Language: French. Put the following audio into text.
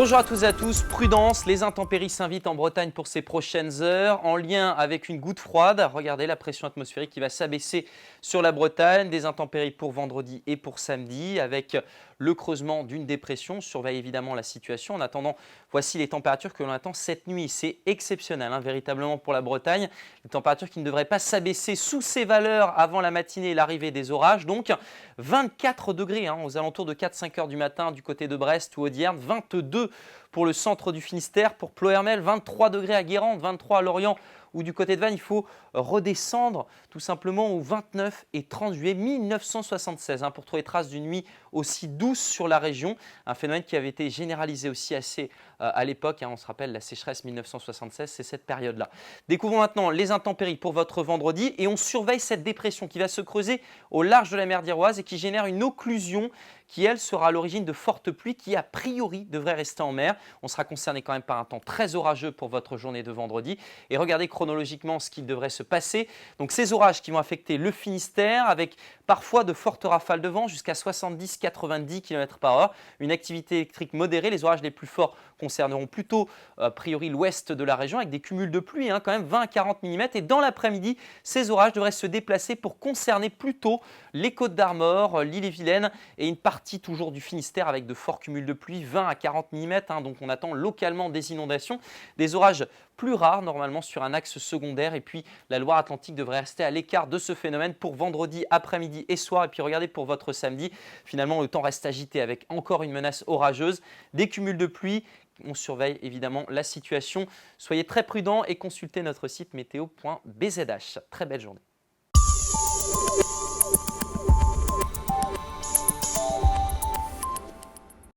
Bonjour à tous et à tous, prudence, les intempéries s'invitent en Bretagne pour ces prochaines heures en lien avec une goutte froide. Regardez la pression atmosphérique qui va s'abaisser sur la Bretagne, des intempéries pour vendredi et pour samedi avec le creusement d'une dépression. On surveille évidemment la situation. En attendant, voici les températures que l'on attend cette nuit. C'est exceptionnel véritablement pour la Bretagne. Les températures qui ne devraient pas s'abaisser sous ces valeurs avant la matinée et l'arrivée des orages. Donc 24 degrés aux alentours de 4-5 heures du matin du côté de Brest ou Audierne, 22 pour le centre du Finistère, pour Ploërmel, 23 degrés à Guérande, 23 à Lorient ou du côté de Vannes. Il faut redescendre tout simplement au 29 et 30 juillet 1976 pour trouver trace d'une nuit aussi douce sur la région. Un phénomène qui avait été généralisé aussi assez à l'époque. On se rappelle la sécheresse 1976, c'est cette période-là. Découvrons maintenant les intempéries pour votre vendredi et on surveille cette dépression qui va se creuser au large de la mer d'Iroise et qui génère une occlusion qui, elle, sera à l'origine de fortes pluies qui, a priori, devraient rester en mer. On sera concerné quand même par un temps très orageux pour votre journée de vendredi. Et regardez chronologiquement ce qu'il devrait se passer. Donc ces orages qui vont affecter le Finistère avec parfois de fortes rafales de vent jusqu'à 70-90 km/h. Une activité électrique modérée. Les orages les plus forts concerneront plutôt a priori l'ouest de la région avec des cumuls de pluie, quand même 20 à 40 mm. Et dans l'après-midi, ces orages devraient se déplacer pour concerner plutôt les Côtes d'Armor, l'Ille-et-Vilaine et une partie toujours du Finistère avec de forts cumuls de pluie, 20 à 40 mm. Donc on attend localement des inondations, des orages plus rares normalement sur un axe secondaire. Et puis la Loire-Atlantique devrait rester à l'écart de ce phénomène pour vendredi après-midi et soir. Et puis regardez pour votre samedi, finalement le temps reste agité avec encore une menace orageuse, des cumuls de pluie. On surveille évidemment la situation. Soyez très prudents et consultez notre site météo.bzh. Très belle journée.